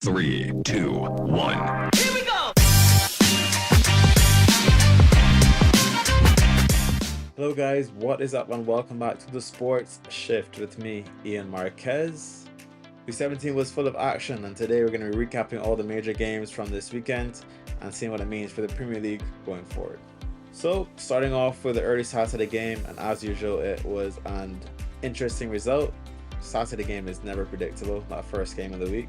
3, 2, 1. Here we go! Hello guys, what is up and welcome back to the Sports Shift with me, Ian Marquez. Week 17 was full of action and today we're going to be recapping all the major games from this weekend and seeing what it means for the Premier League going forward. So starting off with the early Saturday game, and as usual it was an interesting result. Saturday game is never predictable, that first game of the week.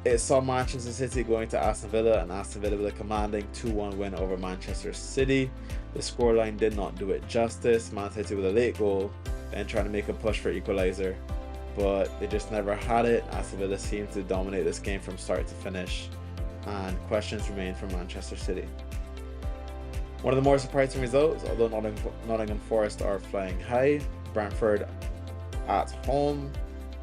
It saw Manchester City going to Aston Villa and Aston Villa with a commanding 2-1 win over Manchester City. The scoreline did not do it justice. Man City with a late goal, then trying to make a push for equaliser, but they just never had it. Aston Villa seemed to dominate this game from start to finish, and questions remain for Manchester City. One of the more surprising results, although Nottingham Forest are flying high, Brentford at home.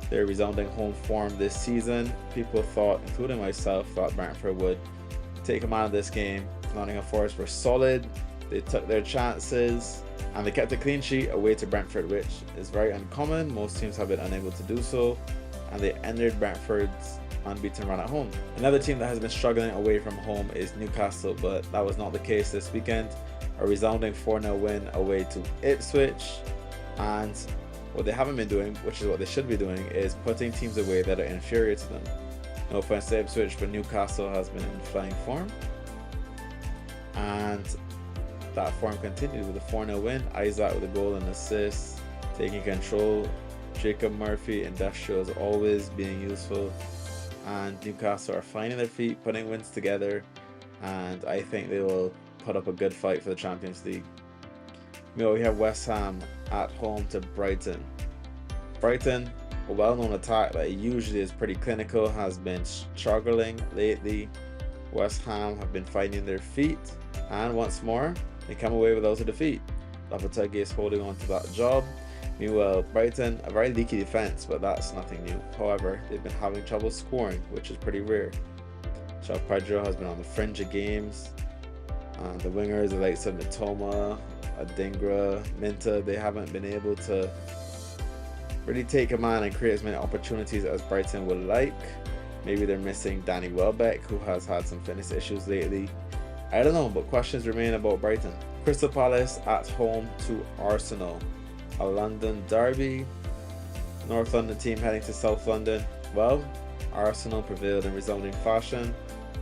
Their resounding home form this season. People thought, including myself, thought Brentford would take command of this game. Nottingham Forest were solid, they took their chances, and they kept a clean sheet away to Brentford, which is very uncommon. Most teams have been unable to do so, and they ended Brentford's unbeaten run at home. Another team that has been struggling away from home is Newcastle, but that was not the case this weekend. A resounding 4-0 win away to Ipswich, and what they haven't been doing, which is what they should be doing, is putting teams away that are inferior to them. No offense to Ipswich, but Newcastle has been in flying form, and that form continued with a 4-0 win. Isaac with a goal and assist, taking control. Jacob Murphy, industrial as always, being useful, and Newcastle are finding their feet, putting wins together, and I think they will put up a good fight for the Champions League. We have West Ham at home to Brighton. Brighton, a well-known attack that usually is pretty clinical, has been struggling lately. West Ham have been finding their feet, and once more they come away without a defeat. Lopetegui is holding on to that job. Meanwhile, Brighton, a very leaky defense, but that's nothing new. However, they've been having trouble scoring, which is pretty rare. João Pedro has been on the fringe of games, and the wingers, the likes of Mitoma, Adingra, Minta, they haven't been able to really take command and create as many opportunities as Brighton would like. Maybe they're missing Danny Welbeck, who has had some fitness issues lately. I don't know, but questions remain about Brighton. Crystal Palace at home to Arsenal. A London derby. North London team heading to South London. Well, Arsenal prevailed in resounding fashion.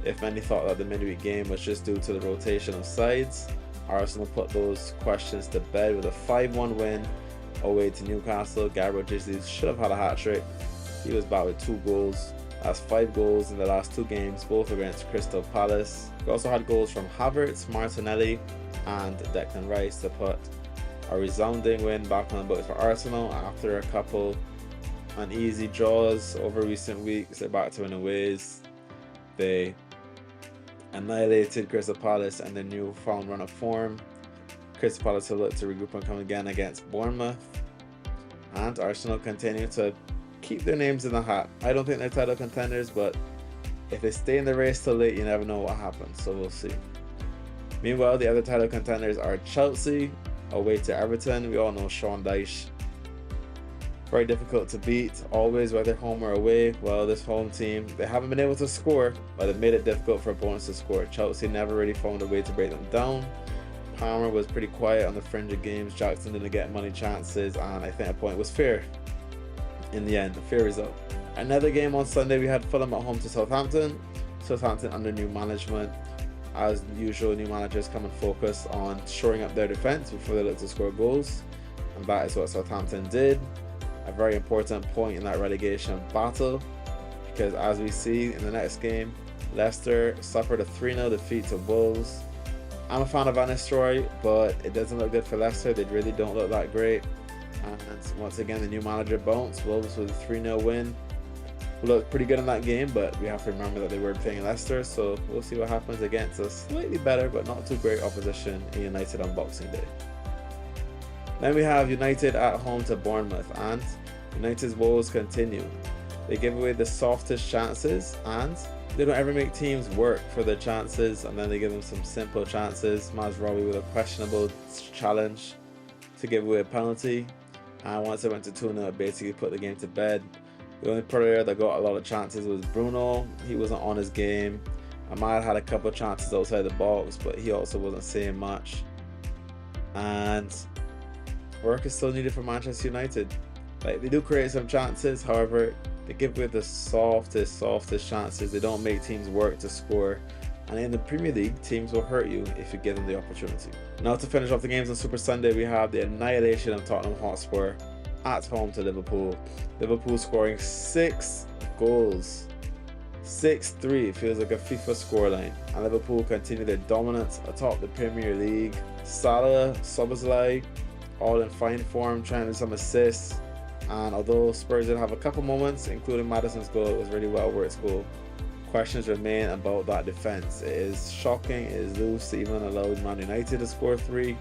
If many thought that the midweek game was just due to the rotation of sides, Arsenal put those questions to bed with a 5-1 win away to Newcastle. Gabriel Jesus should have had a hat-trick. He was back with 2 goals. That's 5 goals in the last 2 games, both against Crystal Palace. We also had goals from Havertz, Martinelli, and Declan Rice to put a resounding win back on the books for Arsenal after a couple uneasy draws over recent weeks. They're back to winning ways. They annihilated Crystal Palace and their newfound run of form. Crystal Palace will look to regroup and come again against Bournemouth, and Arsenal continue to keep their names in the hat. I don't think they're title contenders, but if they stay in the race till late, you never know what happens, so we'll see. Meanwhile, the other title contenders are Chelsea away to Everton. We all know Sean Dyche, very difficult to beat, always whether home or away. Well, this home team, they haven't been able to score, but they've made it difficult for opponents to score. Chelsea never really found a way to break them down. Palmer was pretty quiet on the fringe of games. Jackson didn't get many chances, and I think a point was fair in the end, a fair result. Another game on Sunday, we had Fulham at home to Southampton. Southampton under new management. As usual, new managers come and focus on shoring up their defense before they look to score goals, and that is what Southampton did. A very important point in that relegation battle, because as we see in the next game, Leicester suffered a 3-0 defeat to Wolves. I'm a fan of Van Nistelrooy, but it doesn't look good for Leicester. They really don't look that great, and once again the new manager bounced. Wolves with a 3-0 win. Looked pretty good in that game, but we have to remember that they were playing Leicester, so we'll see what happens against a slightly better but not too great opposition in United on Boxing Day. Then we have United at home to Bournemouth, and United's woes continue. They give away the softest chances, and they don't ever make teams work for their chances, and then they give them some simple chances. Mazraoui with a questionable challenge to give away a penalty, and once it went to 2-0, it basically put the game to bed. The only player that got a lot of chances was Bruno. He wasn't on his game. Ahmad had a couple of chances outside the box, but he also wasn't saying much. And work is still needed for Manchester United. Like, they do create some chances, however, they give away the softest chances. They don't make teams work to score. And in the Premier League, teams will hurt you if you give them the opportunity. Now, to finish off the games on Super Sunday, we have the annihilation of Tottenham Hotspur at home to Liverpool. Liverpool scoring 6 goals. 6-3, it feels like a FIFA scoreline. And Liverpool continue their dominance atop the Premier League. Salah, Szoboszlai, all in fine form, trying to do some assists. And although Spurs did have a couple moments, including Maddison's goal, it was really well worth goal. Questions remain about that defense. It is shocking, it is loose to even allow Man United to score 3.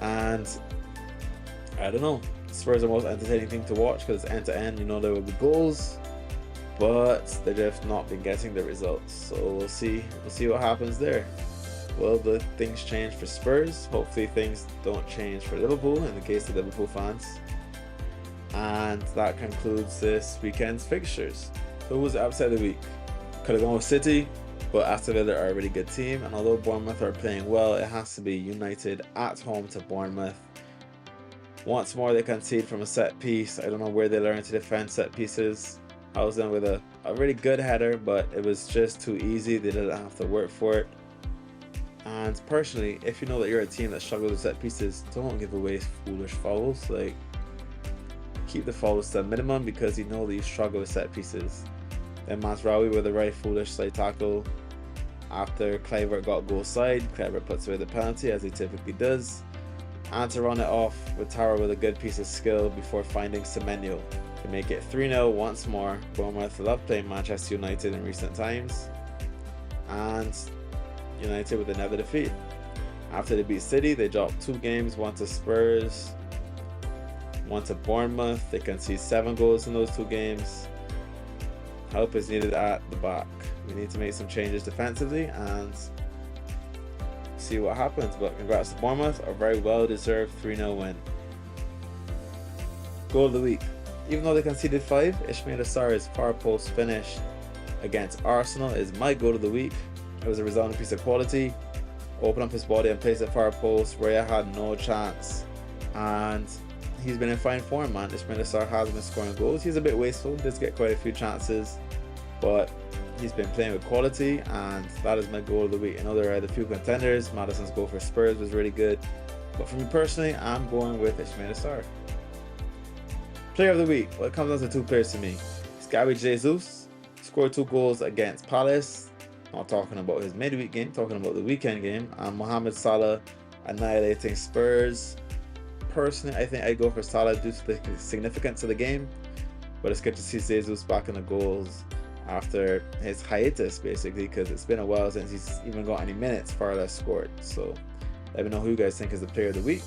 And I don't know, Spurs are the most entertaining thing to watch because it's end to end. You know there will be goals, but they've just not been getting the results. So we'll see what happens there. Will the things change for Spurs? Hopefully things don't change for Liverpool in the case of Liverpool fans. And that concludes this weekend's fixtures. So who was the upset of the week? Could have gone with City, but Aston Villa are a really good team, and although Bournemouth are playing well, it has to be United at home to Bournemouth. Once more they concede from a set piece. I don't know where they learned to defend set pieces. I was in with a really good header, but it was just too easy. They didn't have to work for it. And personally, if you know that you're a team that struggles with set pieces, don't give away foolish fouls. Like, keep the fouls to a minimum because you know that you struggle with set pieces. Then Mazraoui with a right foolish side tackle. After Kluivert got goal side, Kluivert puts away the penalty as he typically does. And to run it off, Ouattara with a good piece of skill before finding Semenyo to make it 3-0 once more. Bournemouth love playing Manchester United in recent times. And United with another defeat. After they beat City, they dropped 2 games, one to Spurs, one to Bournemouth. They conceded 7 goals in those 2 games. Help is needed at the back. We need to make some changes defensively and see what happens. But congrats to Bournemouth, a very well deserved 3-0 win. Goal of the week. Even though they conceded 5, Ismaila Sarr's far post finish against Arsenal is my goal of the week. It was a resounding piece of quality. Open up his body and place it far post. Raya had no chance. And he's been in fine form, man. Ismaila Sarr has been scoring goals. He's a bit wasteful, does get quite a few chances, but he's been playing with quality, and that is my goal of the week. I know there are the few contenders. Maddison's goal for Spurs was really good, but for me personally, I'm going with Ismaila Sarr. Player of the week. Well, it comes down to 2 players to me. It's Gabi Jesus, scored 2 goals against Palace. Not talking about his midweek game, talking about the weekend game. And Mohamed Salah annihilating Spurs. Personally, I think I go for Salah due to the significance of the game, but it's good to see Jesus back in the goals after his hiatus, basically, because it's been a while since he's even got any minutes, far less scored. So let me know who you guys think is the player of the week.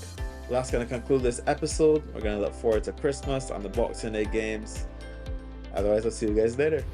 Well, that's going to conclude this episode. We're going to look forward to Christmas and the Boxing Day games. Otherwise, I'll see you guys later.